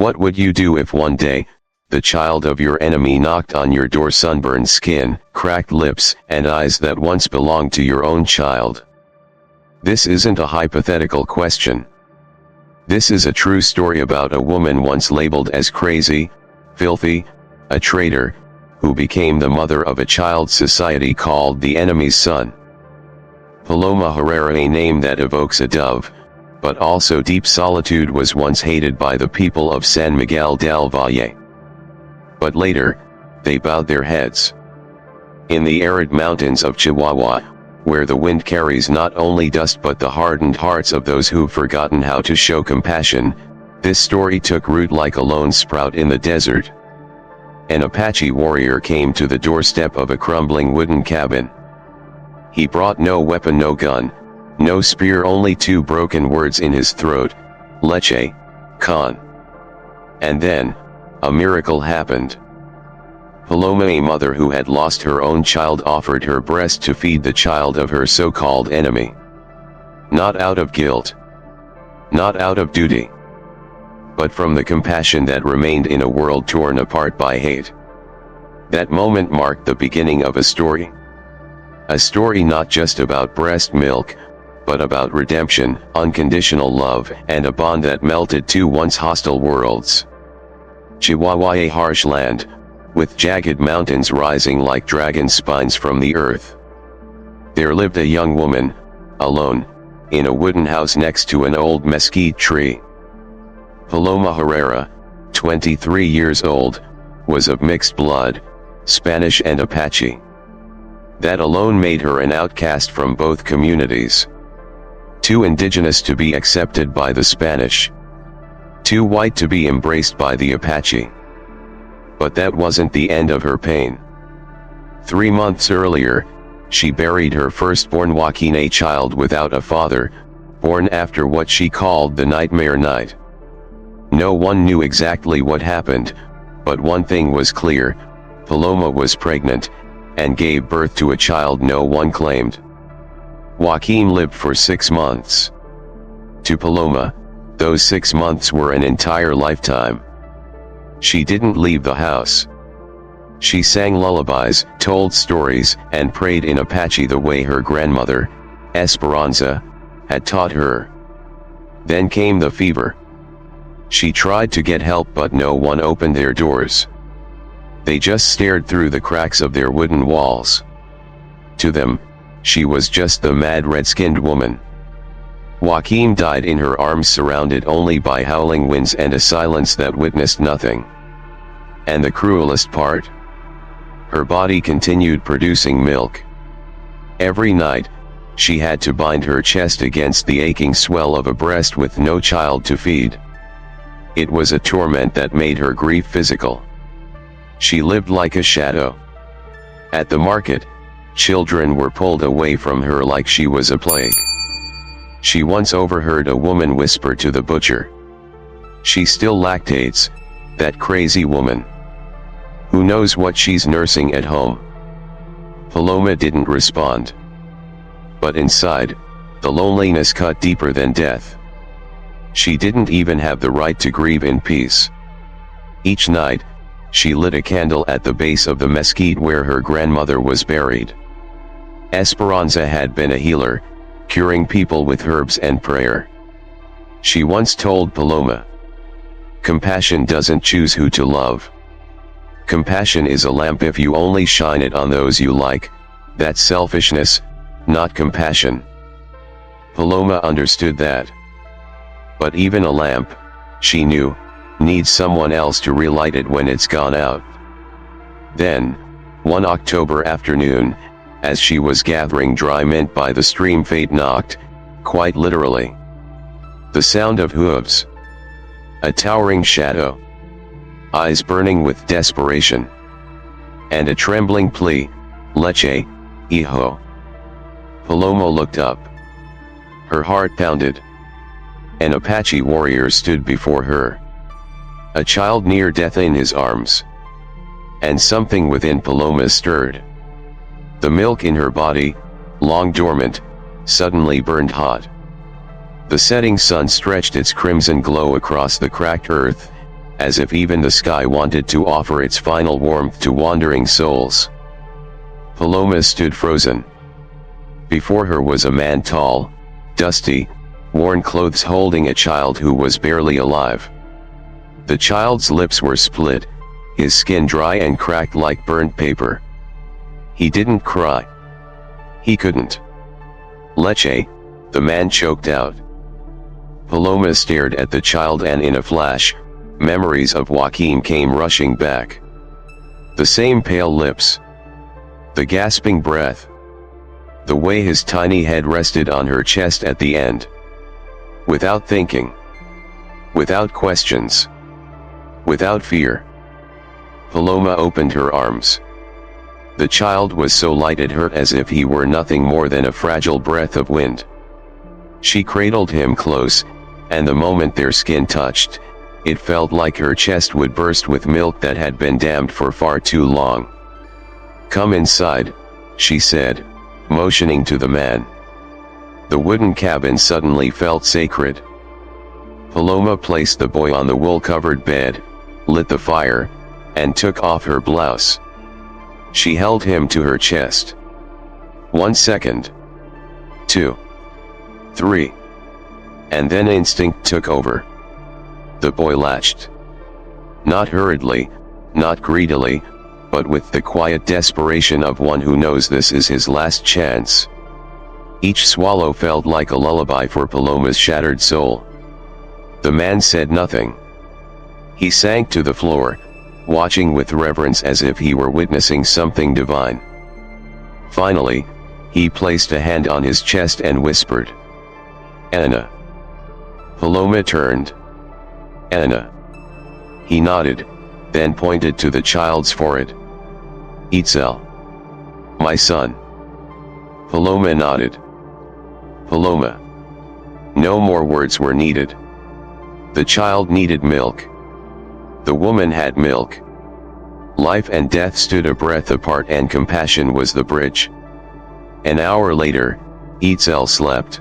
What would you do if one day, the child of your enemy knocked on your door, sunburned skin, cracked lips, and eyes that once belonged to your own child? This isn't a hypothetical question. This is a true story about a woman once labeled as crazy, filthy, a traitor, who became the mother of a child society called the enemy's son. Paloma Herrera, a name that evokes a dove, but also deep solitude, was once hated by the people of San Miguel del Valle. But later, they bowed their heads. In the arid mountains of Chihuahua, where the wind carries not only dust but the hardened hearts of those who've forgotten how to show compassion, this story took root like a lone sprout in the desert. An Apache warrior came to the doorstep of a crumbling wooden cabin. He brought no weapon, no gun, no spear, only two broken words in his throat: leche, con. And then, a miracle happened. Paloma, a mother who had lost her own child, offered her breast to feed the child of her so-called enemy. Not out of guilt, not out of duty, but from the compassion that remained in a world torn apart by hate. That moment marked the beginning of a story. A story not just about breast milk, but about redemption, unconditional love, and a bond that melted two once hostile worlds. Chihuahua, a harsh land, with jagged mountains rising like dragon spines from the earth. There lived a young woman, alone, in a wooden house next to an old mesquite tree. Paloma Herrera, 23 years old, was of mixed blood, Spanish and Apache. That alone made her an outcast from both communities. Too indigenous to be accepted by the Spanish. Too white to be embraced by the Apache. But that wasn't the end of her pain. 3 months earlier, she buried her firstborn Joaquin, a child without a father, born after what she called the nightmare night. No one knew exactly what happened, but one thing was clear: Paloma was pregnant, and gave birth to a child no one claimed. Joaquin lived for 6 months. To Paloma, those 6 months were an entire lifetime. She didn't leave the house. She sang lullabies, told stories, and prayed in Apache the way her grandmother, Esperanza, had taught her. Then came the fever. She tried to get help, but no one opened their doors. They just stared through the cracks of their wooden walls. To them, she was just the mad red-skinned woman. Joaquin died in her arms, surrounded only by howling winds and a silence that witnessed nothing. And the cruelest part? Her body continued producing milk. Every night, she had to bind her chest against the aching swell of a breast with no child to feed. It was a torment that made her grief physical. She lived like a shadow. At the market, children were pulled away from her like she was a plague. She once overheard a woman whisper to the butcher, "She still lactates, that crazy woman. Who knows what she's nursing at home?" Paloma didn't respond. But inside, the loneliness cut deeper than death. She didn't even have the right to grieve in peace. Each night, she lit a candle at the base of the mesquite where her grandmother was buried. Esperanza had been a healer, curing people with herbs and prayer. She once told Paloma, "Compassion doesn't choose who to love. Compassion is a lamp. If you only shine it on those you like, that's selfishness, not compassion." Paloma understood that. But even a lamp, she knew, needs someone else to relight it when it's gone out. Then, one October afternoon, as she was gathering dry mint by the stream, fate knocked, quite literally. The sound of hooves. A towering shadow. Eyes burning with desperation. And a trembling plea, "Leche, hijo." Paloma looked up. Her heart pounded. An Apache warrior stood before her. A child near death in his arms. And something within Paloma stirred. The milk in her body, long dormant, suddenly burned hot. The setting sun stretched its crimson glow across the cracked earth, as if even the sky wanted to offer its final warmth to wandering souls. Paloma stood frozen. Before her was a man tall, dusty, worn clothes holding a child who was barely alive. The child's lips were split, his skin dry and cracked like burnt paper. He didn't cry. He couldn't. Leche, the man choked out. Paloma stared at the child and in a flash, memories of Joaquim came rushing back. The same pale lips. The gasping breath. The way his tiny head rested on her chest at the end. Without thinking. Without questions. Without fear. Paloma opened her arms. The child was so light it hurt as if he were nothing more than a fragile breath of wind. She cradled him close, and the moment their skin touched, it felt like her chest would burst with milk that had been dammed for far too long. "Come inside," she said, motioning to the man. The wooden cabin suddenly felt sacred. Paloma placed the boy on the wool-covered bed, lit the fire, and took off her blouse. She held him to her chest. 1 second. 2. 3. And then instinct took over. The boy latched. Not hurriedly, not greedily, but with the quiet desperation of one who knows this is his last chance. Each swallow felt like a lullaby for Paloma's shattered soul. The man said nothing. He sank to the floor, watching with reverence as if he were witnessing something divine. Finally, he placed a hand on his chest and whispered, "Aana." Paloma turned. "Aana." He nodded, then pointed to the child's forehead. "Itzel. My son." Paloma nodded. "Paloma." No more words were needed. The child needed milk. The woman had milk. Life and death stood a breath apart and compassion was the bridge. An hour later, Itzel slept.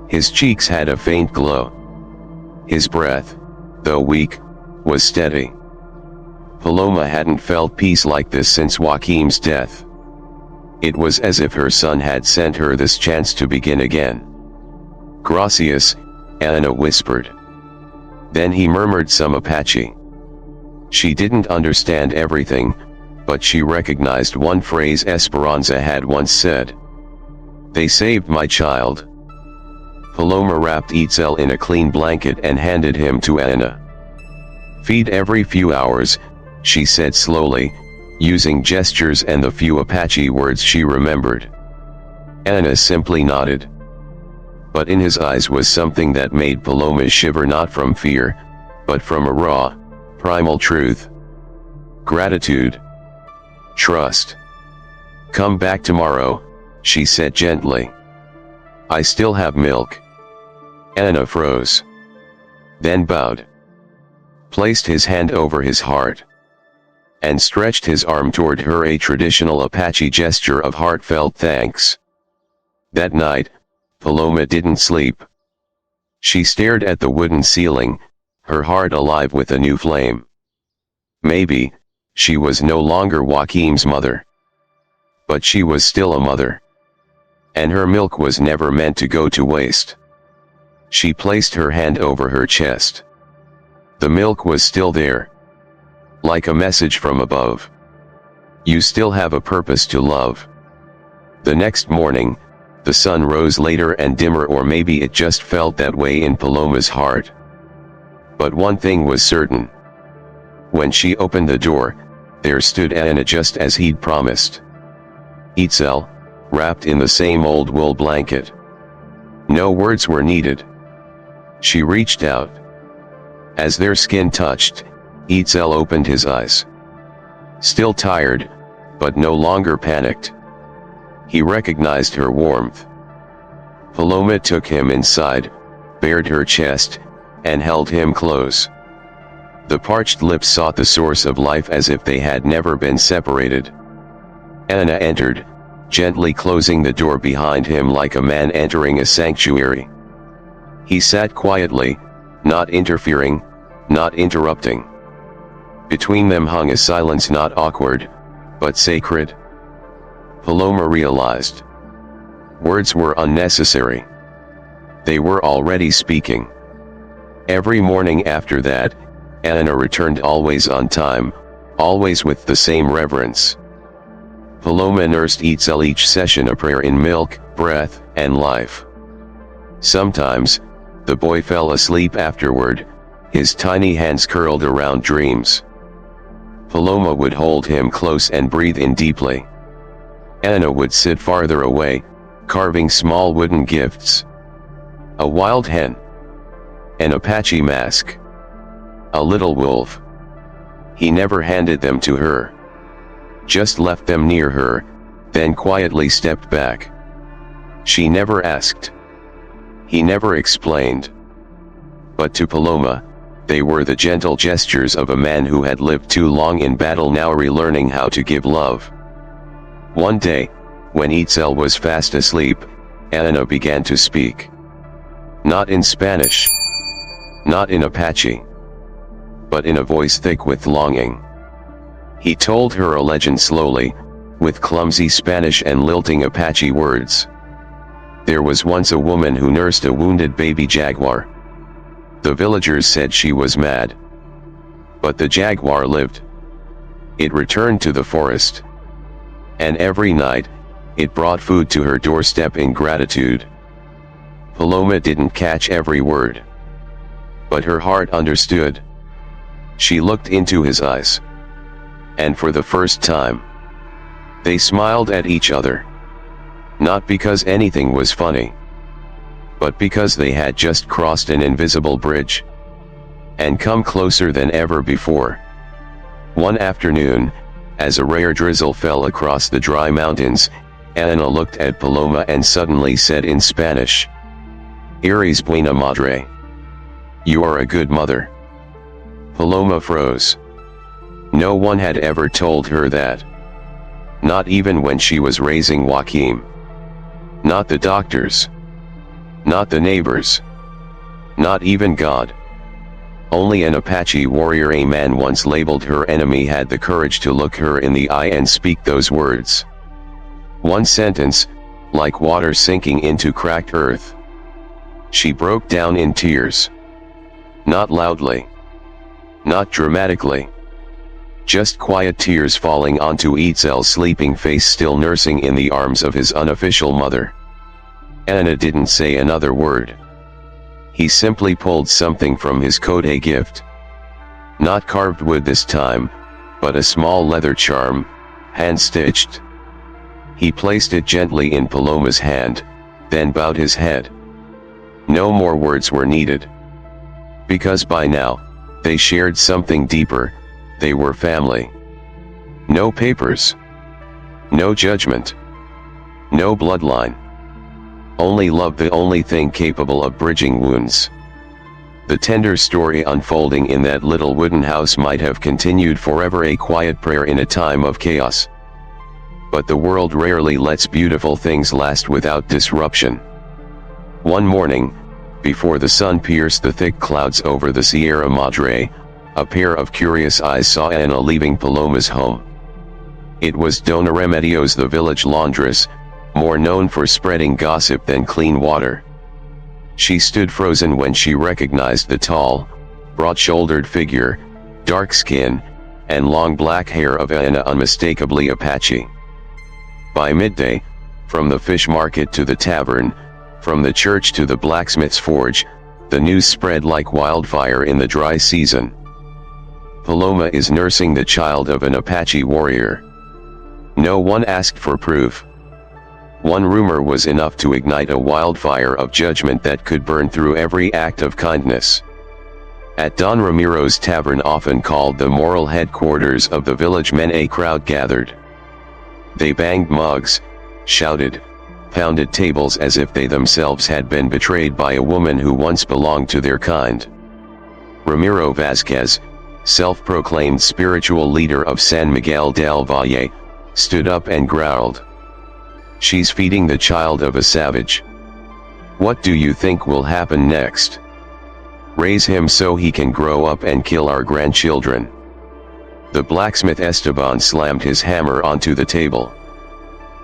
His cheeks had a faint glow. His breath, though weak, was steady. Paloma hadn't felt peace like this since Joaquim's death. It was as if her son had sent her this chance to begin again. "Gracias," Aana whispered. Then he murmured some Apache. She didn't understand everything, but she recognized one phrase Esperanza had once said. "They saved my child." Paloma wrapped Itzel in a clean blanket and handed him to Aana. "Feed every few hours," she said slowly, using gestures and the few Apache words she remembered. Aana simply nodded. But in his eyes was something that made Paloma shiver, not from fear, but from a raw, primal truth. Gratitude. Trust. "Come back tomorrow," she said gently. "I still have milk." Aana froze. Then bowed. Placed his hand over his heart. And stretched his arm toward her, a traditional Apache gesture of heartfelt thanks. That night, Paloma didn't sleep. She stared at the wooden ceiling, her heart alive with a new flame. Maybe, she was no longer Joaquim's mother. But she was still a mother. And her milk was never meant to go to waste. She placed her hand over her chest. The milk was still there. Like a message from above. You still have a purpose to love. The next morning, the sun rose later and dimmer, or maybe it just felt that way in Paloma's heart. But one thing was certain. When she opened the door, there stood Aana just as he'd promised. Itzel, wrapped in the same old wool blanket. No words were needed. She reached out. As their skin touched, Itzel opened his eyes. Still tired, but no longer panicked. He recognized her warmth. Paloma took him inside, bared her chest, and held him close. The parched lips sought the source of life as if they had never been separated. Aana entered, gently closing the door behind him like a man entering a sanctuary. He sat quietly, not interfering, not interrupting. Between them hung a silence not awkward, but sacred. Paloma realized. Words were unnecessary. They were already speaking. Every morning after that, Aana returned always on time, always with the same reverence. Paloma nursed Itzel each session a prayer in milk, breath, and life. Sometimes, the boy fell asleep afterward, his tiny hands curled around dreams. Paloma would hold him close and breathe in deeply. Aana would sit farther away, carving small wooden gifts. A wild hen. An Apache mask. A little wolf. He never handed them to her. Just left them near her, then quietly stepped back. She never asked. He never explained. But to Paloma, they were the gentle gestures of a man who had lived too long in battle, now relearning how to give love. One day, when Itzel was fast asleep, Aana began to speak. Not in Spanish. Not in Apache. But in a voice thick with longing. He told her a legend slowly, with clumsy Spanish and lilting Apache words. There was once a woman who nursed a wounded baby jaguar. The villagers said she was mad. But the jaguar lived. It returned to the forest. And every night, it brought food to her doorstep in gratitude. Paloma didn't catch every word. But her heart understood. She looked into his eyes. And for the first time, they smiled at each other. Not because anything was funny, but because they had just crossed an invisible bridge and come closer than ever before. One afternoon, as a rare drizzle fell across the dry mountains, Aana looked at Paloma and suddenly said in Spanish, "Eres buena madre." You are a good mother. Paloma froze. No one had ever told her that. Not even when she was raising Joaquim. Not the doctors. Not the neighbors. Not even God. Only an Apache warrior, a man once labeled her enemy, had the courage to look her in the eye and speak those words. One sentence, like water sinking into cracked earth. She broke down in tears. Not loudly. Not dramatically. Just quiet tears falling onto Itzel's sleeping face, still nursing in the arms of his unofficial mother. Aana didn't say another word. He simply pulled something from his coat, a gift. Not carved wood this time, but a small leather charm, hand-stitched. He placed it gently in Paloma's hand, then bowed his head. No more words were needed. Because by now, they shared something deeper. They were family. No papers. No judgment. No bloodline. Only love, the only thing capable of bridging wounds. The tender story unfolding in that little wooden house might have continued forever, a quiet prayer in a time of chaos. But the world rarely lets beautiful things last without disruption. One morning, before the sun pierced the thick clouds over the Sierra Madre, a pair of curious eyes saw Aana leaving Paloma's home. It was Dona Remedios, the village laundress, more known for spreading gossip than clean water. She stood frozen when she recognized the tall, broad-shouldered figure, dark skin, and long black hair of Aana, unmistakably Apache. By midday, from the fish market to the tavern, from the church to the blacksmith's forge, the news spread like wildfire in the dry season. Paloma is nursing the child of an Apache warrior. No one asked for proof. One rumor was enough to ignite a wildfire of judgment that could burn through every act of kindness. At Don Ramiro's tavern, often called the moral headquarters of the village men, a crowd gathered. They banged mugs, shouted, pounded tables as if they themselves had been betrayed by a woman who once belonged to their kind. Ramiro Vasquez, self-proclaimed spiritual leader of San Miguel del Valle, stood up and growled. She's feeding the child of a savage. What do you think will happen next? Raise him so he can grow up and kill our grandchildren." The blacksmith Esteban slammed his hammer onto the table.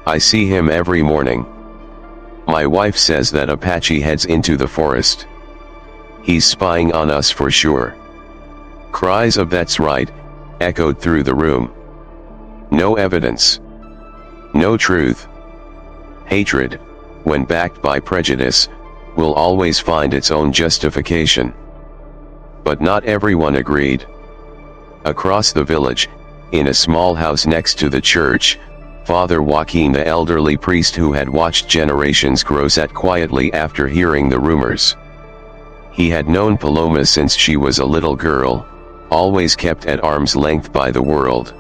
"I see him every morning. My wife says that Apache heads into the forest. He's spying on us for sure." Cries of "That's right" echoed through the room. No evidence. No truth. Hatred, when backed by prejudice, will always find its own justification. But not everyone agreed. Across the village, in a small house next to the church, Father Joaquin, the elderly priest who had watched generations grow, sat quietly after hearing the rumors. He had known Paloma since she was a little girl, always kept at arm's length by the world.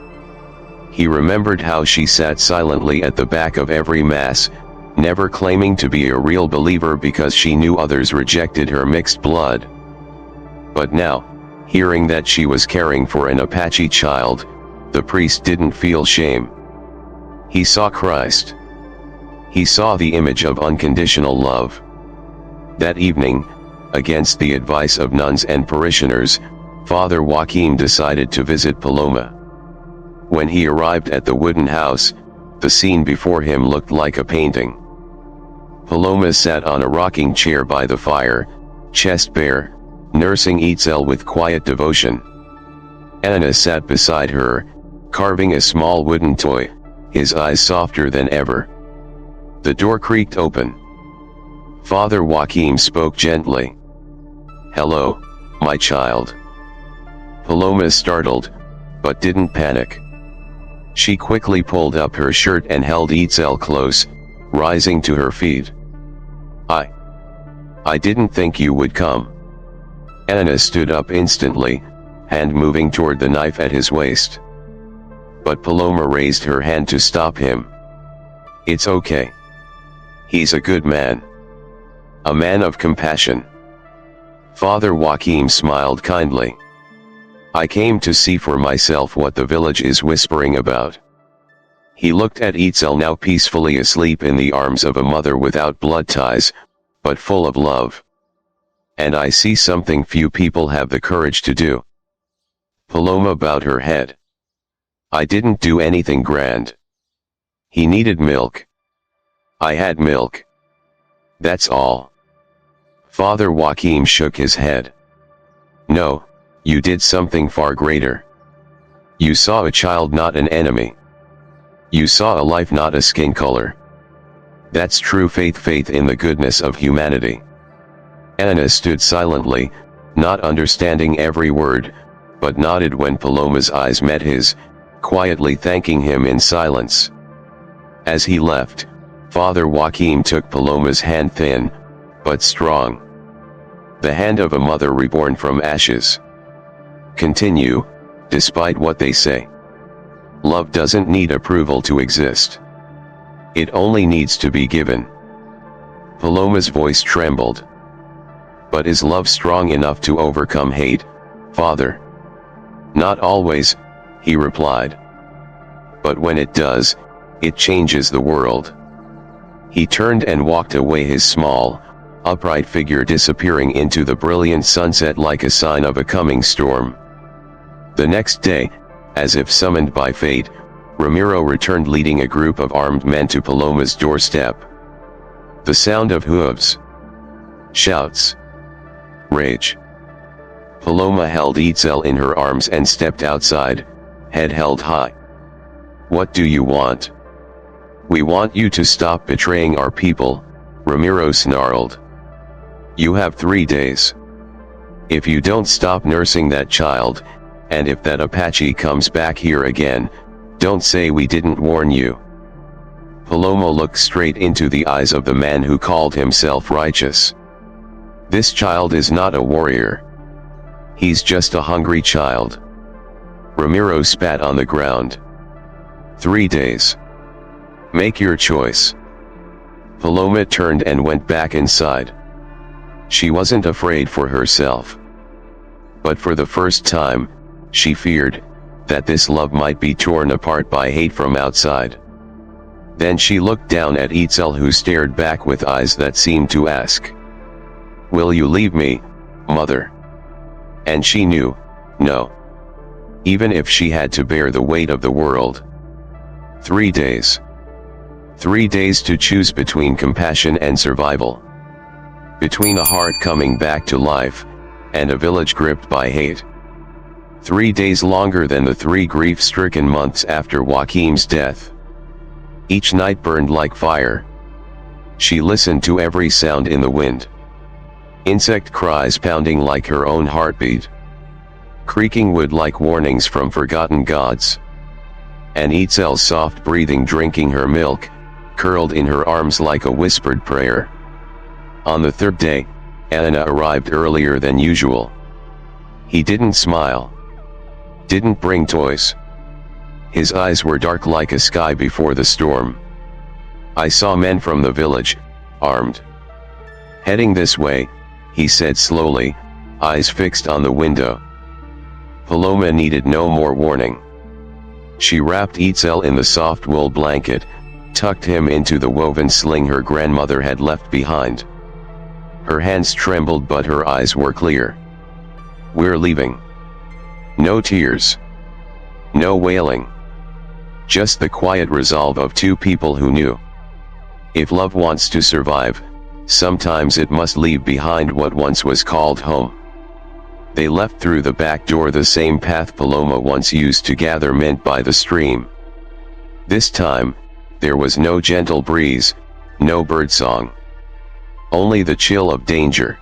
He remembered how she sat silently at the back of every mass, never claiming to be a real believer because she knew others rejected her mixed blood. But now, hearing that she was caring for an Apache child, the priest didn't feel shame. He saw Christ. He saw the image of unconditional love. That evening, against the advice of nuns and parishioners, Father Joaquin decided to visit Paloma. When he arrived at the wooden house, the scene before him looked like a painting. Paloma sat on a rocking chair by the fire, chest bare, nursing Itzel with quiet devotion. Aana sat beside her, carving a small wooden toy, his eyes softer than ever. The door creaked open. Father Joaquin spoke gently. "Hello, my child." Paloma startled, but didn't panic. She quickly pulled up her shirt and held Itzel close, rising to her feet. I didn't think you would come." Aana stood up instantly, hand moving toward the knife at his waist. But Paloma raised her hand to stop him. "It's okay. He's a good man. A man of compassion." Father Joaquin smiled kindly. "I came to see for myself what the village is whispering about." He looked at Itzel, now peacefully asleep in the arms of a mother without blood ties, but full of love. "And I see something few people have the courage to do." Paloma bowed her head. "I didn't do anything grand. He needed milk. I had milk. That's all." Father Joaquin shook his head. "No, you did something far greater. You saw a child, not an enemy. You saw a life, not a skin color. That's true faith, faith in the goodness of humanity." Aana stood silently, not understanding every word, but nodded when Paloma's eyes met his, quietly thanking him in silence. As he left, Father Joaquin took Paloma's hand, thin, but strong. The hand of a mother reborn from ashes. "Continue, despite what they say. Love doesn't need approval to exist. It only needs to be given." Paloma's voice trembled. "But is love strong enough to overcome hate, Father?" "Not always," he replied. "But when it does, it changes the world." He turned and walked away, his small, upright figure disappearing into the brilliant sunset like a sign of a coming storm. The next day, as if summoned by fate, Ramiro returned leading a group of armed men to Paloma's doorstep. The sound of hooves, shouts, rage. Paloma held Itzel in her arms and stepped outside, head held high. "What do you want?" "We want you to stop betraying our people," Ramiro snarled. "You have 3 days. If you don't stop nursing that child, and if that Apache comes back here again, don't say we didn't warn you." Paloma looked straight into the eyes of the man who called himself righteous. "This child is not a warrior. He's just a hungry child." Ramiro spat on the ground. 3 days. Make your choice." Paloma turned and went back inside. She wasn't afraid for herself. But for the first time, she feared that this love might be torn apart by hate from outside. Then she looked down at Itzel, who stared back with eyes that seemed to ask, "Will you leave me, Mother?" And she knew, no. Even if she had to bear the weight of the world. 3 days. 3 days to choose between compassion and survival. Between a heart coming back to life, and a village gripped by hate. 3 days longer than the 3 grief-stricken months after Joaquim's death. Each night burned like fire. She listened to every sound in the wind. Insect cries pounding like her own heartbeat. Creaking wood like warnings from forgotten gods. And Itzel's soft breathing drinking her milk, curled in her arms like a whispered prayer. On the 3rd day, Aana arrived earlier than usual. He didn't smile. Didn't bring toys. His eyes were dark like a sky before the storm. I saw men from the village, armed. Heading this way, he said slowly, eyes fixed on the window. Paloma needed no more warning. She wrapped Itzel in the soft wool blanket, tucked him into the woven sling her grandmother had left behind. Her hands trembled but her eyes were clear. We're leaving. No tears. No wailing. Just the quiet resolve of 2 people who knew. If love wants to survive, sometimes it must leave behind what once was called home. They left through the back door, the same path Paloma once used to gather mint by the stream. This time, there was no gentle breeze, no birdsong. Only the chill of danger.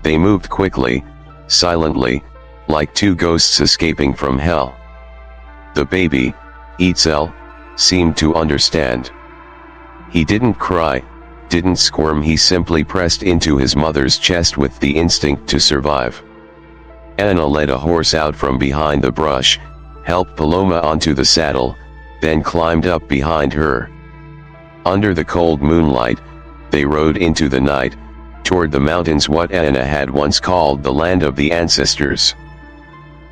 They moved quickly, silently, like 2 ghosts escaping from hell. The baby, Itzel, seemed to understand. He didn't cry, didn't squirm, he simply pressed into his mother's chest with the instinct to survive. Aana led a horse out from behind the brush, helped Paloma onto the saddle, then climbed up behind her. Under the cold moonlight, they rode into the night, toward the mountains, what Aana had once called the land of the ancestors.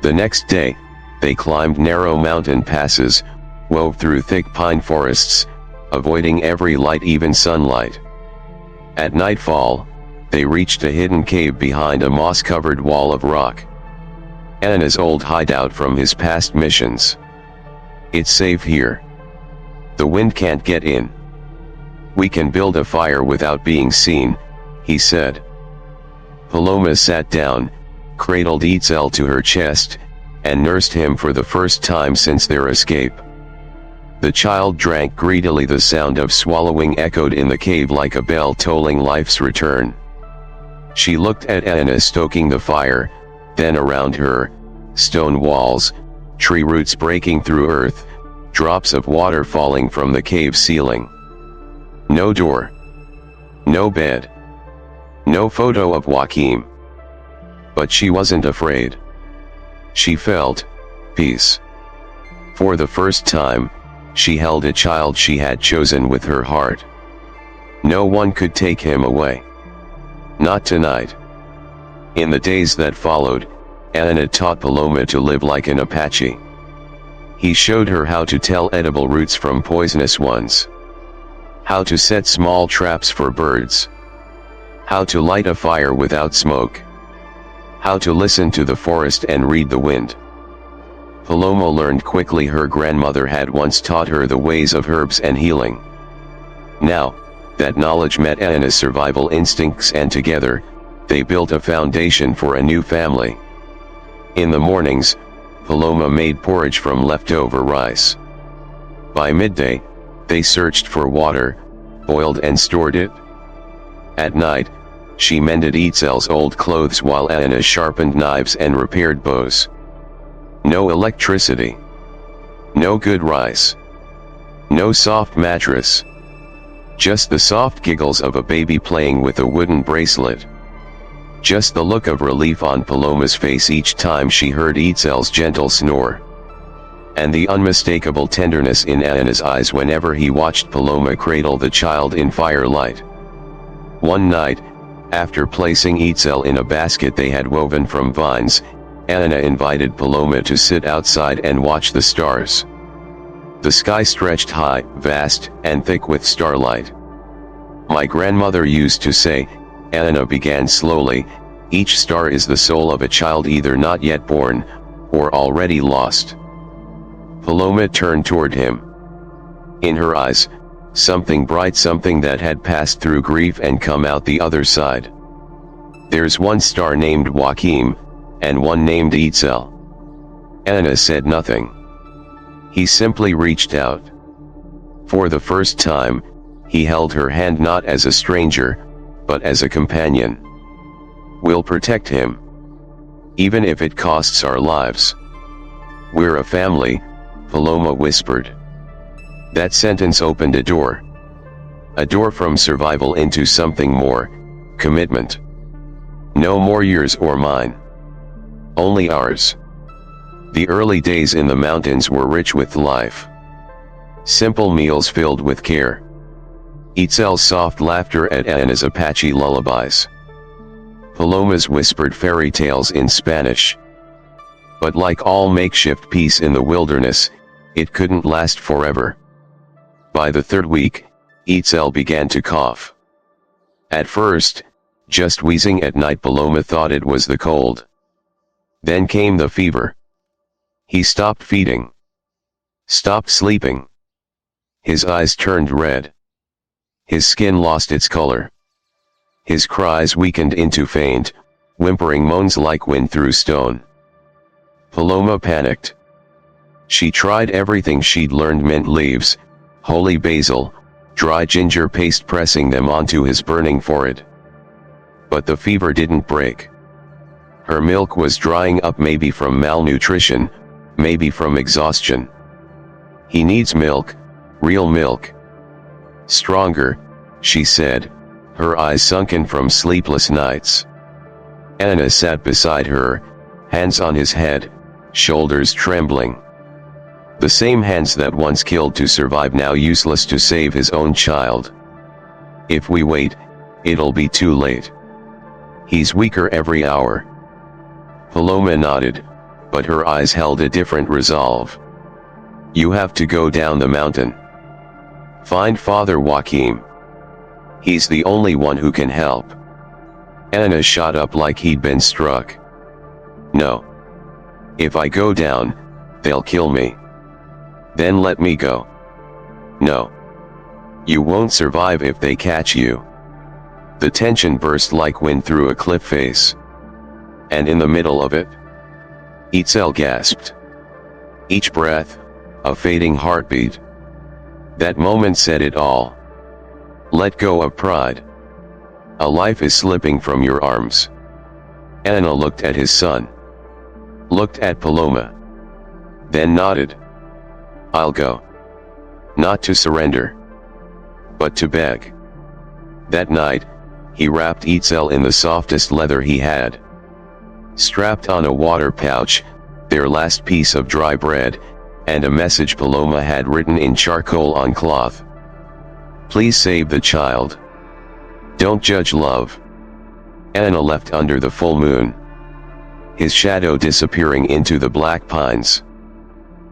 The next day, they climbed narrow mountain passes, wove through thick pine forests, avoiding every light, even sunlight. At nightfall, they reached a hidden cave behind a moss-covered wall of rock. Aana's old hideout from his past missions. It's safe here. The wind can't get in. We can build a fire without being seen, he said. Paloma sat down, cradled Itzel to her chest, and nursed him for the first time since their escape. The child drank greedily. The sound of swallowing echoed in the cave like a bell tolling life's return. She looked at Aana stoking the fire, then around her, stone walls, tree roots breaking through earth, drops of water falling from the cave ceiling. No door. No bed. No photo of Joaquim. But she wasn't afraid. She felt peace. For the first time, she held a child she had chosen with her heart. No one could take him away. Not tonight. In the days that followed, Aana taught Paloma to live like an Apache. He showed her how to tell edible roots from poisonous ones. How to set small traps for birds. How to light a fire without smoke. How to listen to the forest and read the wind. Paloma learned quickly. Her grandmother had once taught her the ways of herbs and healing. Now, that knowledge met Aana's survival instincts, and together, they built a foundation for a new family. In the mornings, Paloma made porridge from leftover rice. By midday, they searched for water, boiled and stored it. At night, she mended Itzel's old clothes while Aana sharpened knives and repaired bows. No electricity. No good rice. No soft mattress. Just the soft giggles of a baby playing with a wooden bracelet. Just the look of relief on Paloma's face each time she heard Itzel's gentle snore. And the unmistakable tenderness in Aana's eyes whenever he watched Paloma cradle the child in firelight. One night, after placing Itzel in a basket they had woven from vines, Aana invited Paloma to sit outside and watch the stars. The sky stretched high, vast, and thick with starlight. My grandmother used to say, Aana began slowly, Each star is the soul of a child either not yet born, or already lost. Paloma turned toward him. In her eyes, something bright, something that had passed through grief and come out the other side. There's one star named Joachim, and one named Itzel. Aana said nothing. He simply reached out. For the first time, he held her hand not as a stranger, but as a companion. We'll protect him. Even if it costs our lives. We're a family, Paloma whispered. That sentence opened a door. A door from survival into something more, commitment. No more yours or mine. Only ours. The early days in the mountains were rich with life. Simple meals filled with care. Itzel's soft laughter at Aana's Apache lullabies. Paloma's whispered fairy tales in Spanish. But like all makeshift peace in the wilderness, it couldn't last forever. By the third week, Itzel began to cough. At first, just wheezing at night. Paloma thought it was the cold. Then came the fever. He stopped feeding. Stopped sleeping. His eyes turned red. His skin lost its color. His cries weakened into faint, whimpering moans like wind through stone. Paloma panicked. She tried everything she'd learned: mint leaves, holy basil, dry ginger paste, pressing them onto his burning forehead. But the fever didn't break. Her milk was drying up, maybe from malnutrition, maybe from exhaustion. He needs milk, real milk. Stronger, she said, her eyes sunken from sleepless nights. Aana sat beside her, hands on his head, shoulders trembling. The same hands that once killed to survive, now useless to save his own child. If we wait, it'll be too late. He's weaker every hour. Paloma nodded, but her eyes held a different resolve. You have to go down the mountain. Find Father Joachim. He's the only one who can help. Aana shot up like he'd been struck. No. If I go down, they'll kill me. Then let me go. No. You won't survive if they catch you. The tension burst like wind through a cliff face. And in the middle of it, Itzel gasped. Each breath, a fading heartbeat. That moment said it all. Let go of pride. A life is slipping from your arms. Aana looked at his son. Looked at Paloma. Then nodded. I'll go. Not to surrender, but to beg. That night, he wrapped Itzel in the softest leather he had. Strapped on a water pouch, their last piece of dry bread, and a message Paloma had written in charcoal on cloth. Please save the child. Don't judge love. Aana left under the full moon. His shadow disappearing into the black pines.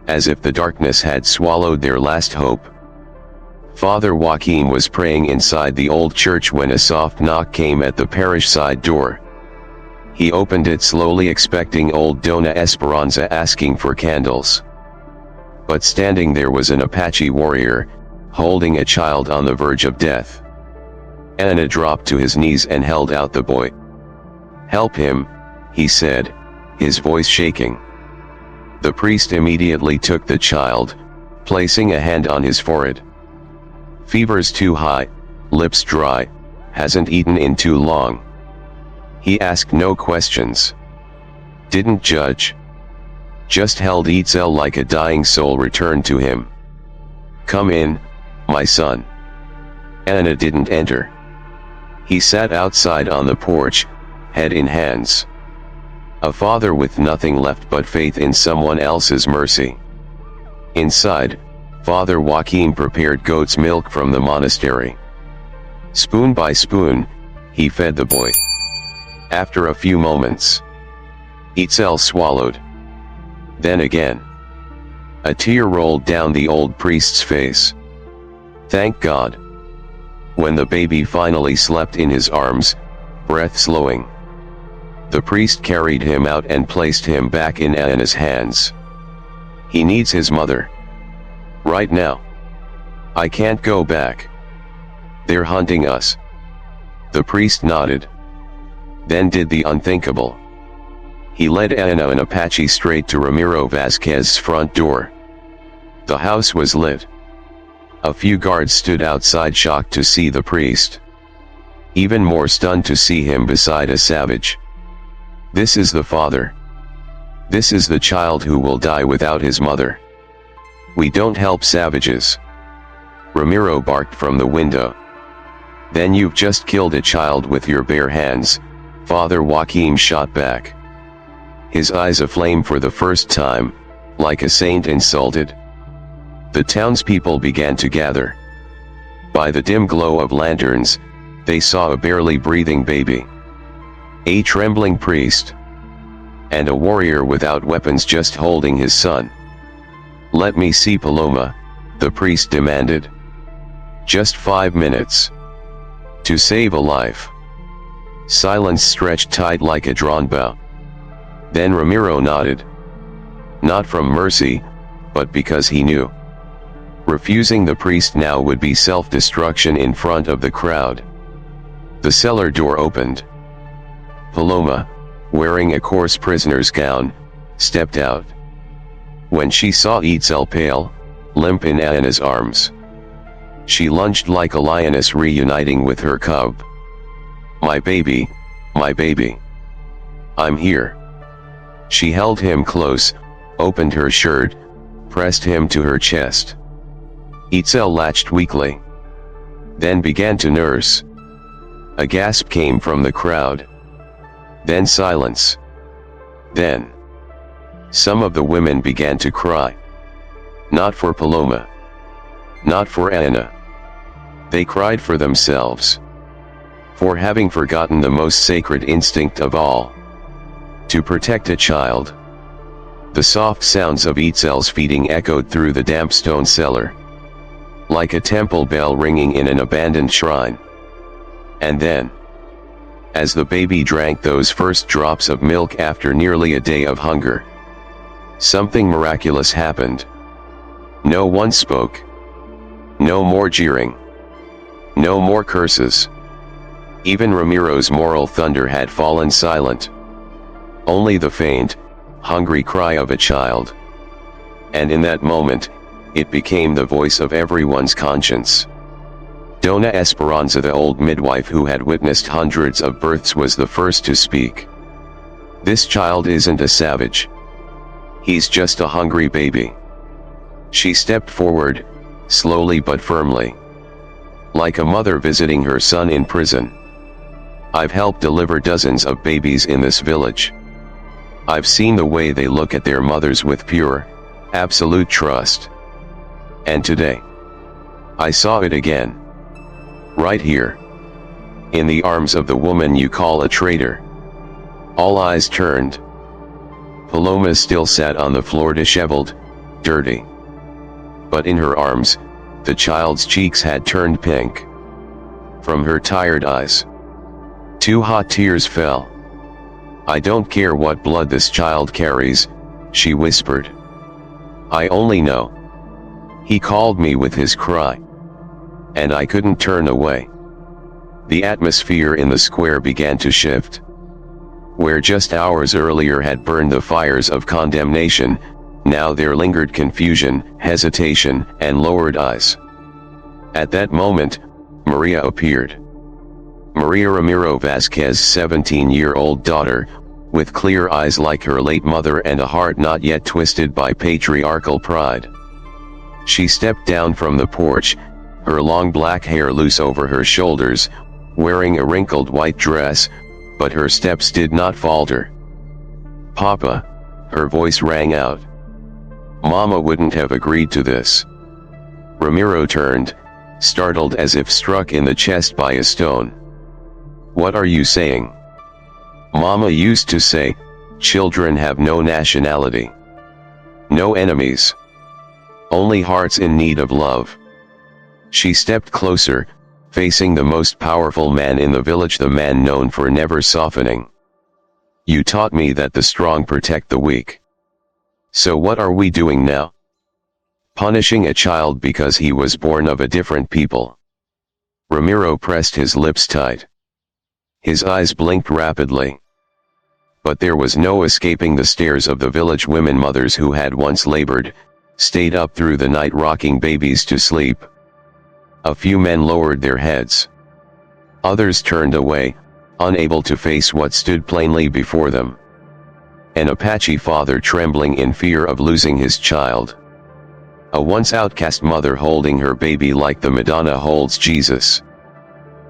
As if the darkness had swallowed their last hope. Father Joachim was praying inside the old church when a soft knock came at the parish side door. He opened it slowly, expecting old Dona Esperanza asking for candles. But standing there was an Apache warrior, holding a child on the verge of death. Aana dropped to his knees and held out the boy. Help him, he said, his voice shaking. The priest immediately took the child, placing a hand on his forehead. Fever's too high, lips dry, hasn't eaten in too long. He asked no questions. Didn't judge. Just held Itzel like a dying soul returned to him. Come in, my son. Aana didn't enter. He sat outside on the porch, head in hands. A father with nothing left but faith in someone else's mercy. Inside, Father Joachim prepared goat's milk from the monastery. Spoon by spoon, he fed the boy. After a few moments, Itzel swallowed. Then again. A tear rolled down the old priest's face. Thank God. When the baby finally slept in his arms, breath slowing. The priest carried him out and placed him back in Aanna's hands. He needs his mother. Right now. I can't go back. They're hunting us. The priest nodded. Then did the unthinkable. He led Aana and Apache straight to Ramiro Vasquez's front door. The house was lit. A few guards stood outside, shocked to see the priest. Even more stunned to see him beside a savage. This is the father. This is the child who will die without his mother. We don't help savages. Ramiro barked from the window. Then you've just killed a child with your bare hands, Father Joaquim shot back. His eyes aflame for the first time, like a saint insulted. The townspeople began to gather. By the dim glow of lanterns, they saw a barely breathing baby. A trembling priest. And a warrior without weapons just holding his son. Let me see Paloma, the priest demanded. Just 5 minutes. To save a life. Silence stretched tight like a drawn bow. Then Ramiro nodded. Not from mercy, but because he knew. Refusing the priest now would be self-destruction in front of the crowd. The cellar door opened. Paloma, wearing a coarse prisoner's gown, stepped out. When she saw Itzel pale, limp in Aanna's arms, she lunged like a lioness reuniting with her cub. My baby, I'm here. She held him close, opened her shirt, pressed him to her chest. Itzel latched weakly. Then began to nurse. A gasp came from the crowd. Then silence. Then some of the women began to cry. Not for Paloma. Not for Aana. They cried for themselves. For having forgotten the most sacred instinct of all. To protect a child. The soft sounds of Itzel's feeding echoed through the damp stone cellar. Like a temple bell ringing in an abandoned shrine. And then, as the baby drank those first drops of milk after nearly a day of hunger, something miraculous happened. No one spoke. No more jeering. No more curses. Even Ramiro's moral thunder had fallen silent. Only the faint, hungry cry of a child. And in that moment, it became the voice of everyone's conscience. Dona Esperanza, the old midwife who had witnessed hundreds of births, was the first to speak. This child isn't a savage. He's just a hungry baby. She stepped forward, slowly but firmly. Like a mother visiting her son in prison. I've helped deliver dozens of babies in this village. I've seen the way they look at their mothers with pure, absolute trust. And today, I saw it again. Right here. In the arms of the woman you call a traitor. All eyes turned. Paloma still sat on the floor, disheveled, dirty. But in her arms, the child's cheeks had turned pink. From her tired eyes, 2 hot tears fell. I don't care what blood this child carries, she whispered. I only know. He called me with his cry. And I couldn't turn away. The atmosphere in the square began to shift. Where just hours earlier had burned the fires of condemnation, now there lingered confusion, hesitation, and lowered eyes. At that moment, Maria appeared. Maria Ramiro Vasquez's 17-year-old daughter, with clear eyes like her late mother and a heart not yet twisted by patriarchal pride. She stepped down from the porch, her long black hair loose over her shoulders, wearing a wrinkled white dress, but her steps did not falter. Papa, her voice rang out. Mama wouldn't have agreed to this. Ramiro turned, startled as if struck in the chest by a stone. What are you saying? Mama used to say, children have no nationality. No enemies. Only hearts in need of love. She stepped closer, facing the most powerful man in the village, the man known for never softening. You taught me that the strong protect the weak. So what are we doing now? Punishing a child because he was born of a different people. Ramiro pressed his lips tight. His eyes blinked rapidly. But there was no escaping the stares of the village women mothers who had once labored, stayed up through the night rocking babies to sleep. A few men lowered their heads. Others turned away, unable to face what stood plainly before them. An Apache father trembling in fear of losing his child. A once outcast mother holding her baby like the Madonna holds Jesus.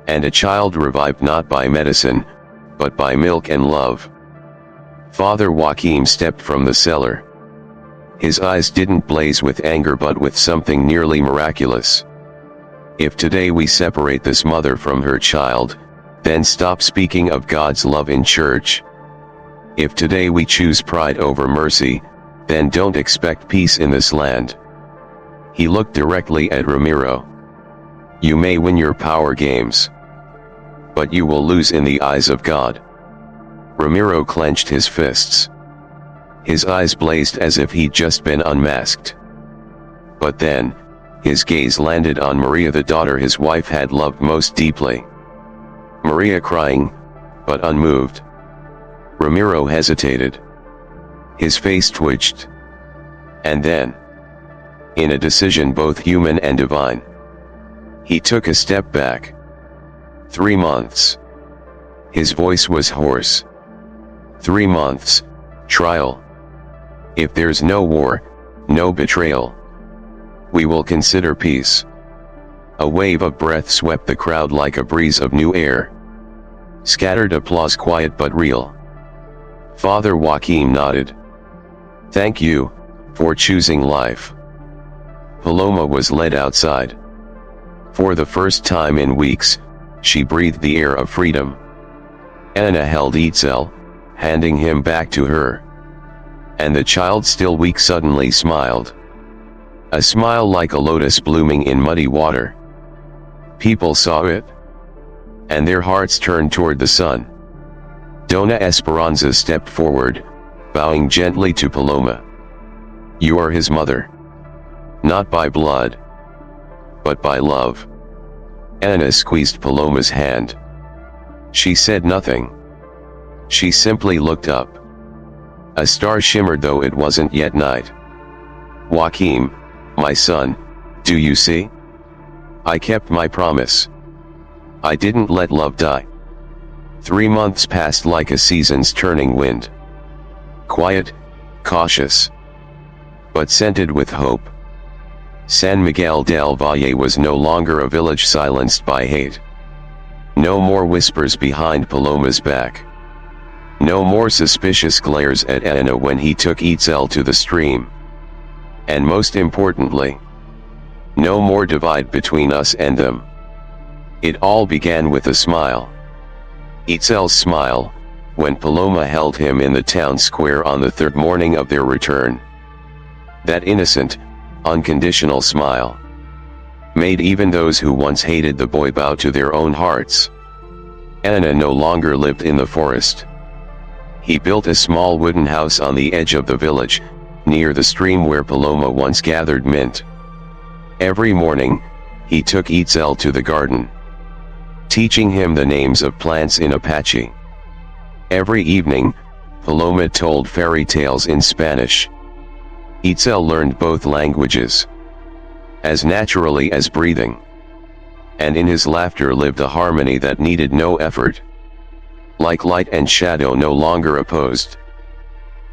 And a child revived not by medicine, but by milk and love. Father Joaquim stepped from the cellar. His eyes didn't blaze with anger but with something nearly miraculous. If today we separate this mother from her child, then stop speaking of God's love in church. If today we choose pride over mercy, then don't expect peace in this land. He looked directly at Ramiro. You may win your power games, but you will lose in the eyes of God. Ramiro clenched his fists. His eyes blazed as if he'd just been unmasked. But then, his gaze landed on Maria, the daughter his wife had loved most deeply. Maria crying, but unmoved. Ramiro hesitated. His face twitched. And then, in a decision both human and divine, he took a step back. 3 months. His voice was hoarse. 3 months, trial. If there's no war, no betrayal, we will consider peace. A wave of breath swept the crowd like a breeze of new air. Scattered applause, quiet but real. Father Joaquim nodded. Thank you, for choosing life. Paloma was led outside. For the first time in weeks, she breathed the air of freedom. Aana held Itzel, handing him back to her. And the child, still weak, suddenly smiled. A smile like a lotus blooming in muddy water. People saw it, and their hearts turned toward the sun. Dona Esperanza stepped forward, bowing gently to Paloma. You are his mother. Not by blood, but by love. Aana squeezed Paloma's hand. She said nothing. She simply looked up. A star shimmered, though it wasn't yet night. Joaquim, my son, do you see? I kept my promise. I didn't let love die. 3 months passed like a season's turning wind. Quiet, cautious, but scented with hope. San Miguel del Valle was no longer a village silenced by hate. No more whispers behind Paloma's back. No more suspicious glares at Aana when he took Itzel to the stream. And most importantly, no more divide between us and them. It all began with a smile. Itzel's smile, when Paloma held him in the town square on the 3rd morning of their return. That innocent, unconditional smile made even those who once hated the boy bow to their own hearts. Aana no longer lived in the forest. He built a small wooden house on the edge of the village, near the stream where Paloma once gathered mint. Every morning, he took Itzel to the garden, teaching him the names of plants in Apache. Every evening, Paloma told fairy tales in Spanish. Itzel learned both languages as naturally as breathing. And in his laughter lived a harmony that needed no effort. Like light and shadow no longer opposed,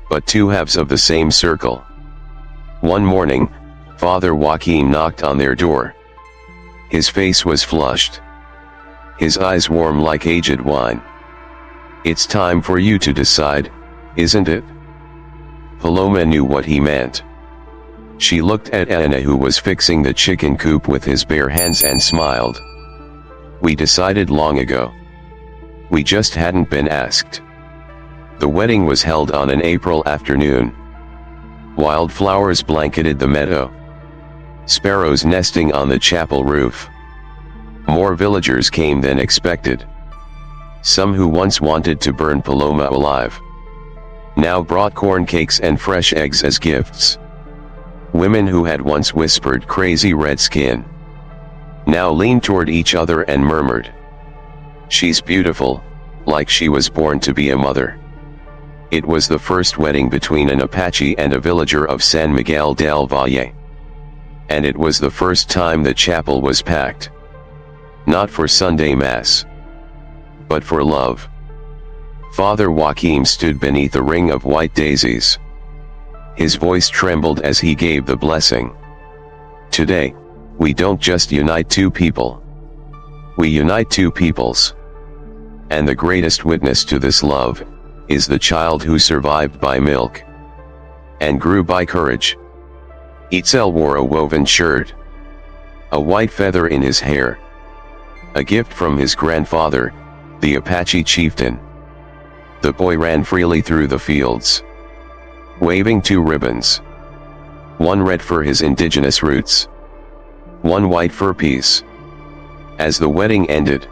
but two halves of the same circle. One morning, Father Joaquim knocked on their door. His face was flushed. His eyes warm like aged wine. It's time for you to decide, isn't it? Paloma knew what he meant. She looked at Aana, who was fixing the chicken coop with his bare hands, and smiled. We decided long ago. We just hadn't been asked. The wedding was held on an April afternoon. Wildflowers blanketed the meadow. Sparrows nesting on the chapel roof. More villagers came than expected. Some who once wanted to burn Paloma alive. now brought corn cakes and fresh eggs as gifts. Women who had once whispered crazy red skin now leaned toward each other and murmured, "She's beautiful," like she was born to be a mother. It was the first wedding between an Apache and a villager of San Miguel del Valle. And it was the first time the chapel was packed. Not for Sunday Mass, but for love. Father Joachim stood beneath a ring of white daisies. His voice trembled as he gave the blessing. Today, we don't just unite two people. We unite two peoples. And the greatest witness to this love is the child who survived by milk and grew by courage. Itzel wore a woven shirt, a white feather in his hair, a gift from his grandfather, the Apache chieftain. The boy ran freely through the fields, waving two ribbons, one red for his indigenous roots, one white for peace. As the wedding ended,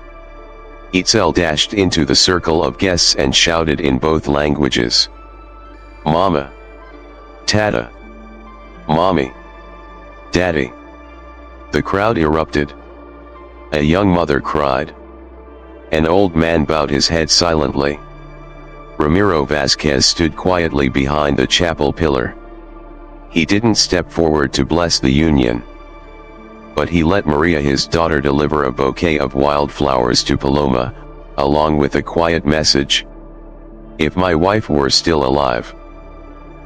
Itzel dashed into the circle of guests and shouted in both languages, "Mama! Tata! Mommy! Daddy!" The crowd erupted. A young mother cried. An old man bowed his head silently. Ramiro Vasquez stood quietly behind the chapel pillar. He didn't step forward to bless the union, but he let Maria, his daughter, deliver a bouquet of wildflowers to Paloma, along with a quiet message. "If my wife were still alive,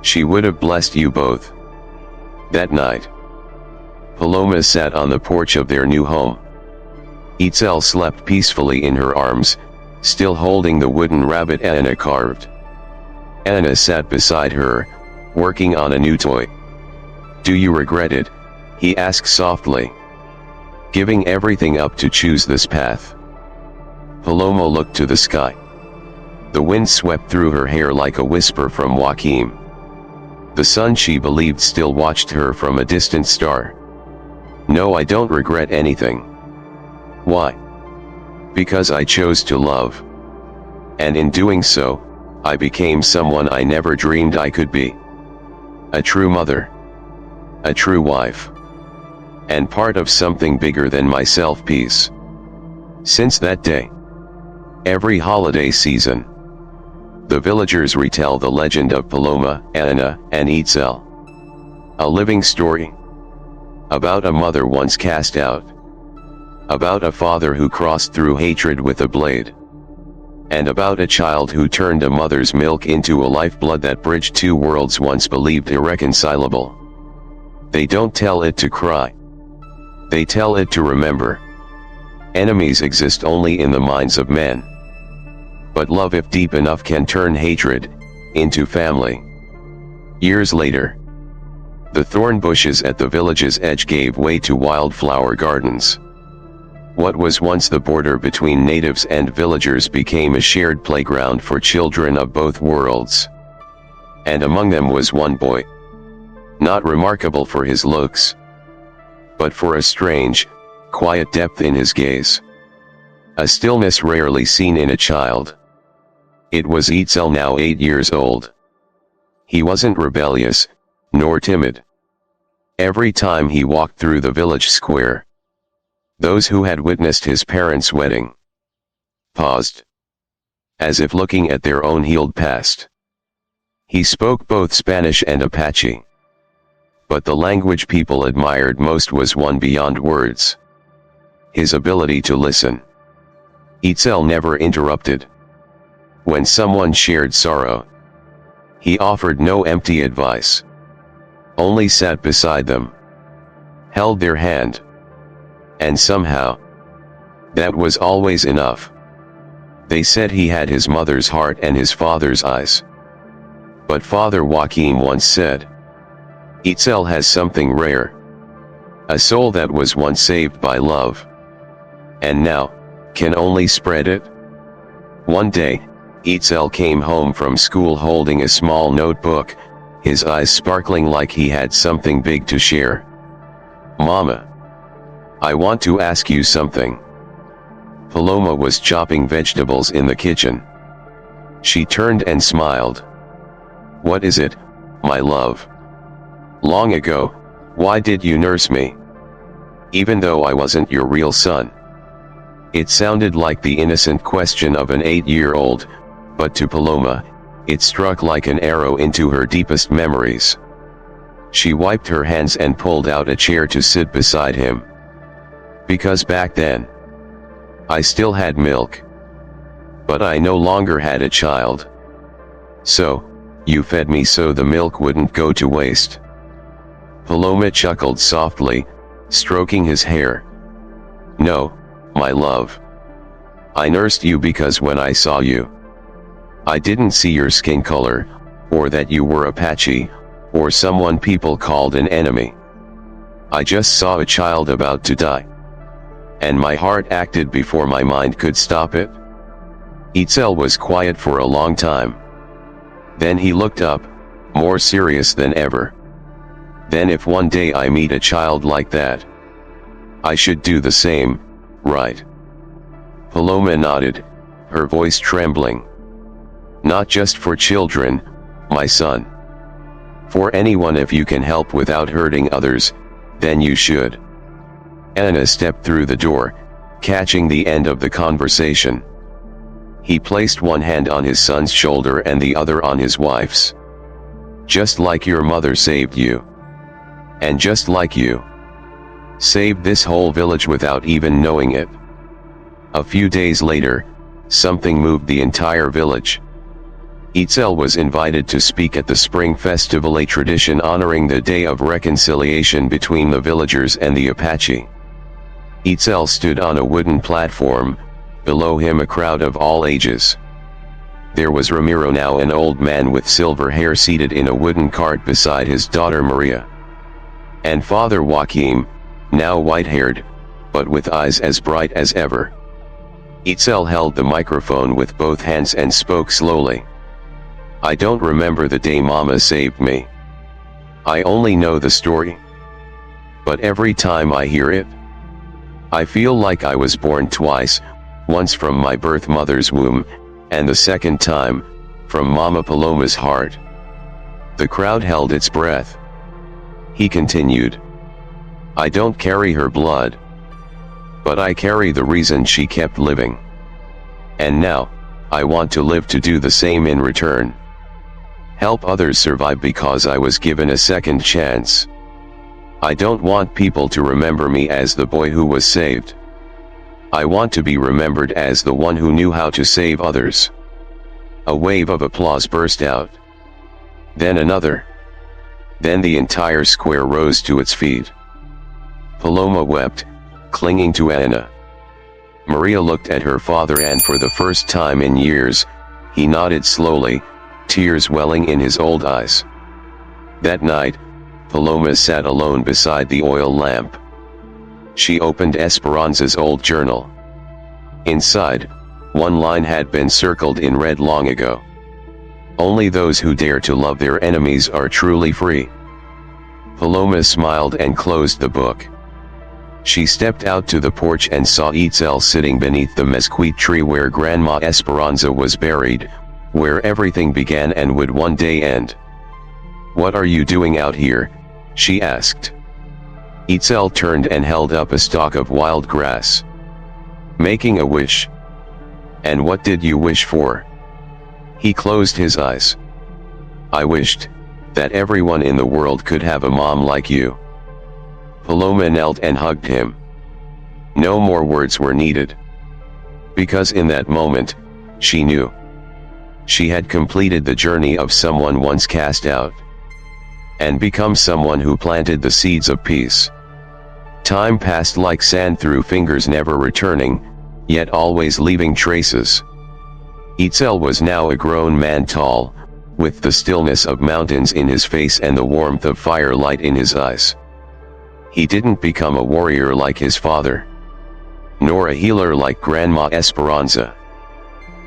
she would have blessed you both." That night, Paloma sat on the porch of their new home. Itzel slept peacefully in her arms, still holding the wooden rabbit Aana carved. Aana sat beside her, working on a new toy. "Do you regret it?" he asked softly. "Giving everything up to choose this path?" Paloma looked to the sky. The wind swept through her hair like a whisper from Joachim. The sun, she believed, still watched her from a distant star. "No, I don't regret anything." "Why?" "Because I chose to love. And in doing so, I became someone I never dreamed I could be. A true mother. A true wife. And part of something bigger than myself, peace." Since that day, every holiday season, the villagers retell the legend of Paloma, Aana, and Itzel. A living story. About a mother once cast out. About a father who crossed through hatred with a blade. And about a child who turned a mother's milk into a lifeblood that bridged two worlds once believed irreconcilable. They don't tell it to cry. They tell it to remember. Enemies exist only in the minds of men. But love, if deep enough, can turn hatred into family. Years later, the thorn bushes at the village's edge gave way to wildflower gardens. What was once the border between natives and villagers became a shared playground for children of both worlds. And among them was one boy. Not remarkable for his looks, but for a strange, quiet depth in his gaze. A stillness rarely seen in a child. It was Itzel, now 8 years old. He wasn't rebellious, nor timid. Every time he walked through the village square, those who had witnessed his parents' wedding paused, as if looking at their own healed past. He spoke both Spanish and Apache. But the language people admired most was one beyond words: his ability to listen. Itzel never interrupted. When someone shared sorrow, he offered no empty advice. Only sat beside them, held their hand. And somehow, that was always enough. They said he had his mother's heart and his father's eyes. But Father Joachim once said, "Itzel has something rare. A soul that was once saved by love, and now can only spread it." One day, Itzel came home from school holding a small notebook, his eyes sparkling like he had something big to share. "Mama, I want to ask you something." Paloma was chopping vegetables in the kitchen. She turned and smiled. What is it, my love? Long ago, why did you nurse me? Even though I wasn't your real son. It sounded like the innocent question of an 8-year-old, but to Paloma, it struck like an arrow into her deepest memories. She wiped her hands and pulled out a chair to sit beside him. Because back then, I still had milk. But I no longer had a child. So, you fed me so the milk wouldn't go to waste. Paloma chuckled softly, stroking his hair. No, my love. I nursed you because when I saw you, I didn't see your skin color, or that you were Apache, or someone people called an enemy. I just saw a child about to die. And my heart acted before my mind could stop it. Itzel was quiet for a long time. Then he looked up, more serious than ever. Then if one day I meet a child like that, I should do the same, right? Paloma nodded, her voice trembling. Not just for children, my son. For anyone. If you can help without hurting others, then you should. Aana stepped through the door, catching the end of the conversation. He placed one hand on his son's shoulder and the other on his wife's. Just like your mother saved you. And just like you saved this whole village without even knowing it. A few days later, something moved the entire village. Itzel was invited to speak at the spring festival, a tradition honoring the day of reconciliation between the villagers and the Apache. Itzel stood on a wooden platform, below him a crowd of all ages. There was Ramiro, now an old man with silver hair, seated in a wooden cart beside his daughter Maria. And Father Joaquim, now white-haired, but with eyes as bright as ever. Itzel held the microphone with both hands and spoke slowly. I don't remember the day Mama saved me. I only know the story. But every time I hear it, I feel like I was born twice, once from my birth mother's womb, and the second time, from Mama Paloma's heart. The crowd held its breath. He continued. I don't carry her blood. But I carry the reason she kept living. And now, I want to live to do the same in return. Help others survive because I was given a second chance. I don't want people to remember me as the boy who was saved. I want to be remembered as the one who knew how to save others. A wave of applause burst out. Then another. Then the entire square rose to its feet. Paloma wept, clinging to Aana. Maria looked at her father, and for the first time in years, he nodded slowly, tears welling in his old eyes. That night, Paloma sat alone beside the oil lamp. She opened Esperanza's old journal. Inside, one line had been circled in red long ago. Only those who dare to love their enemies are truly free. Paloma smiled and closed the book. She stepped out to the porch and saw Itzel sitting beneath the mesquite tree where Grandma Esperanza was buried, where everything began and would one day end. What are you doing out here? She asked. Itzel turned and held up a stalk of wild grass. Making a wish. And what did you wish for? He closed his eyes. I wished that everyone in the world could have a mom like you. Paloma knelt and hugged him. No more words were needed. Because in that moment, she knew. She had completed the journey of someone once cast out. And become someone who planted the seeds of peace. Time passed like sand through fingers, never returning, yet always leaving traces. Itzel was now a grown man, tall, with the stillness of mountains in his face and the warmth of firelight in his eyes. He didn't become a warrior like his father, nor a healer like Grandma Esperanza.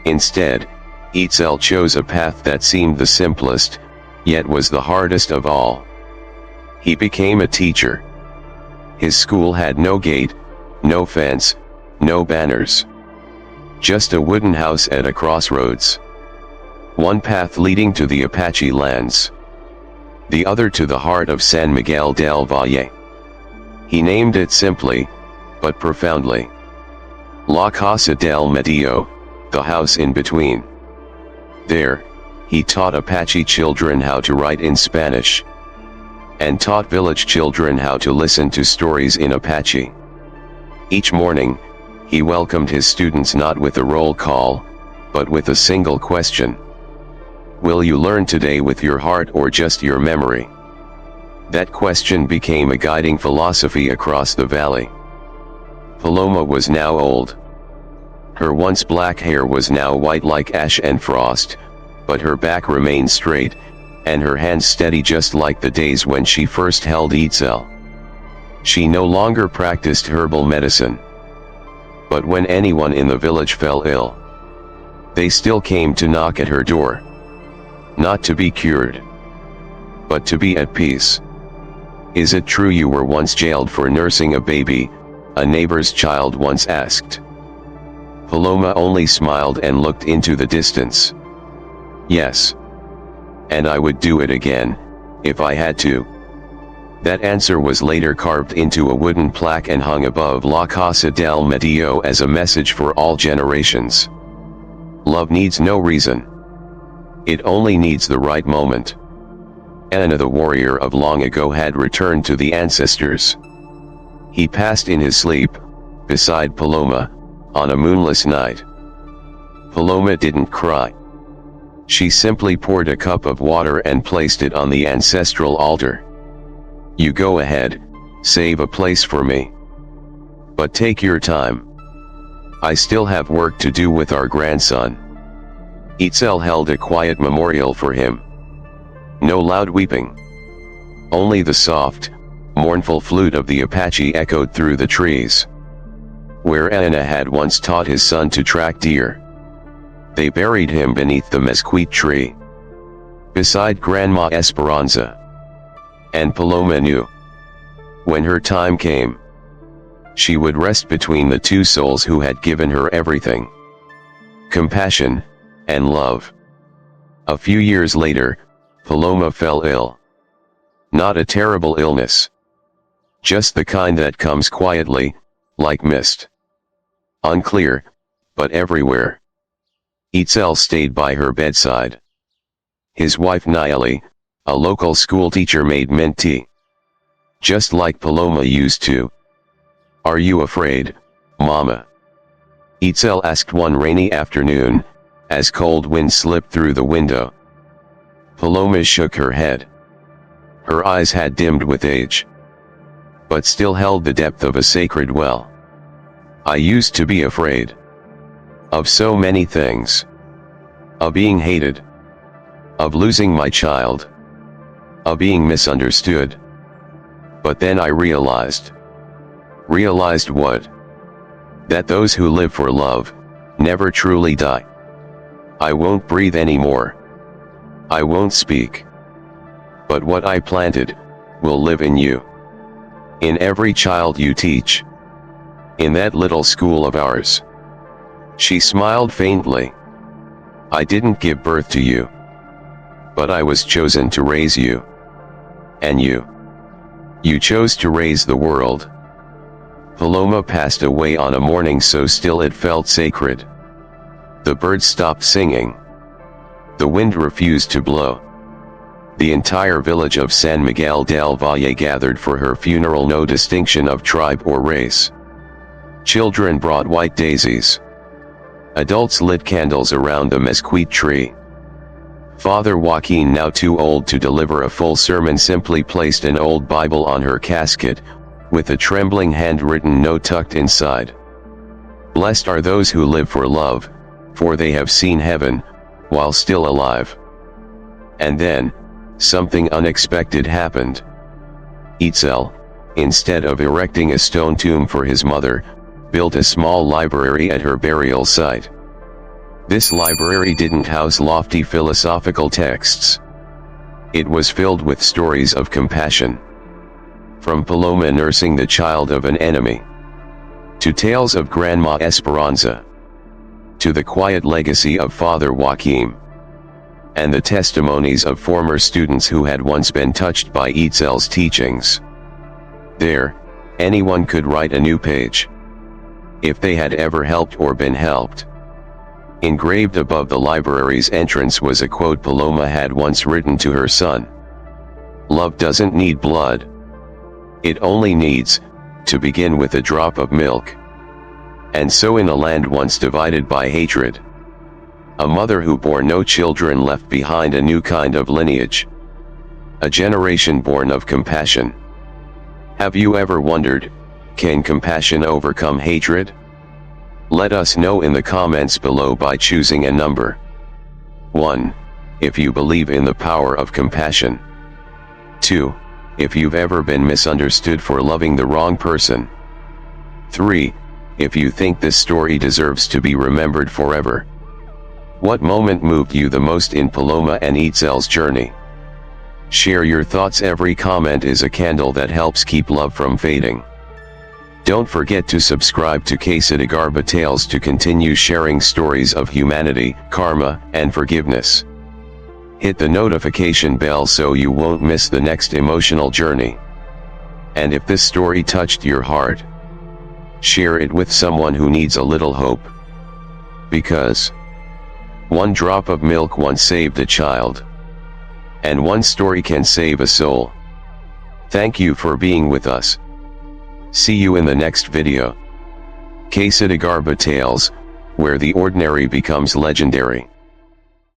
Instead, Itzel chose a path that seemed the simplest, yet was the hardest of all. He became a teacher. His school had no gate, no fence, no banners. Just a wooden house at a crossroads. one path leading to the Apache lands, the other to the heart of San Miguel del Valle. He named it simply, but profoundly, La Casa del Medio, the house in between. There, he taught Apache children how to write in Spanish, and taught village children how to listen to stories in Apache. Each morning, he welcomed his students not with a roll call, but with a single question. Will you learn today with your heart or just your memory? That question became a guiding philosophy across the valley. Paloma was now old. Her once black hair was now white like ash and frost, but her back remained straight, and her hands steady just like the days when she first held Itzel. She no longer practiced herbal medicine. But when anyone in the village fell ill, they still came to knock at her door. Not to be cured, but to be at peace. Is it true you were once jailed for nursing a baby? A neighbor's child once asked. Paloma only smiled and looked into the distance. Yes. And I would do it again, if I had to. That answer was later carved into a wooden plaque and hung above La Casa del Medio as a message for all generations. Love needs no reason. It only needs the right moment. Aana, the warrior of long ago, had returned to the ancestors. He passed in his sleep, beside Paloma, on a moonless night. Paloma didn't cry. She simply poured a cup of water and placed it on the ancestral altar. You go ahead, save a place for me. But take your time. I still have work to do with our grandson. Itzel held a quiet memorial for him. No loud weeping. Only the soft, mournful flute of the Apache echoed through the trees. Where Aana had once taught his son to track deer, they buried him beneath the mesquite tree, beside Grandma Esperanza. And Paloma knew, when her time came, she would rest between the two souls who had given her everything: compassion and love. A few years later, Paloma fell ill. Not a terrible illness. Just the kind that comes quietly, like mist. Unclear, but everywhere. Itzel stayed by her bedside. His wife Nayeli, a local school teacher, made mint tea. Just like Paloma used to. Are you afraid, Mama? Itzel asked one rainy afternoon, as cold wind slipped through the window. Paloma shook her head. Her eyes had dimmed with age, but still held the depth of a sacred well. I used to be afraid. Of so many things. Of being hated. Of losing my child. Of being misunderstood. But then I realized. Realized what? That those who live for love, never truly die. I won't breathe anymore. I won't speak. But what I planted, will live in you. In every child you teach. In that little school of ours. She smiled faintly. I didn't give birth to you. But I was chosen to raise you. And you. You chose to raise the world. Paloma passed away on a morning so still it felt sacred. The birds stopped singing. The wind refused to blow. The entire village of San Miguel del Valle gathered for her funeral, no distinction of tribe or race. Children brought white daisies. Adults lit candles around the mesquite tree. Father Joaquin, now too old to deliver a full sermon, simply placed an old Bible on her casket, with a trembling handwritten note tucked inside. Blessed are those who live for love, for they have seen heaven, while still alive. And then, something unexpected happened. Itzel, instead of erecting a stone tomb for his mother, built a small library at her burial site. This library didn't house lofty philosophical texts. It was filled with stories of compassion. From Paloma nursing the child of an enemy, to tales of Grandma Esperanza, to the quiet legacy of Father Joaquin. and the testimonies of former students who had once been touched by Itzel's teachings. There, anyone could write a new page, if they had ever helped or been helped. Engraved above the library's entrance was a quote Paloma had once written to her son. "Love doesn't need blood. It only needs, to begin with, a drop of milk." And so in a land once divided by hatred, a mother who bore no children left behind a new kind of lineage. A generation born of compassion. Have you ever wondered, can compassion overcome hatred? Let us know in the comments below by choosing a number. 1. If you believe in the power of compassion. 2. If you've ever been misunderstood for loving the wrong person. 3. If you think this story deserves to be remembered forever. What moment moved you the most in Paloma and Itzel's journey? Share your thoughts. Every comment is a candle that helps keep love from fading. Don't forget to subscribe to Ksitigarbha Tales to continue sharing stories of humanity, karma, and forgiveness. Hit the notification bell so you won't miss the next emotional journey. And if this story touched your heart, share it with someone who needs a little hope. Because one drop of milk once saved a child, and one story can save a soul. Thank you for being with us. See you in the next video. Ksitigarbha Tales, where the ordinary becomes legendary.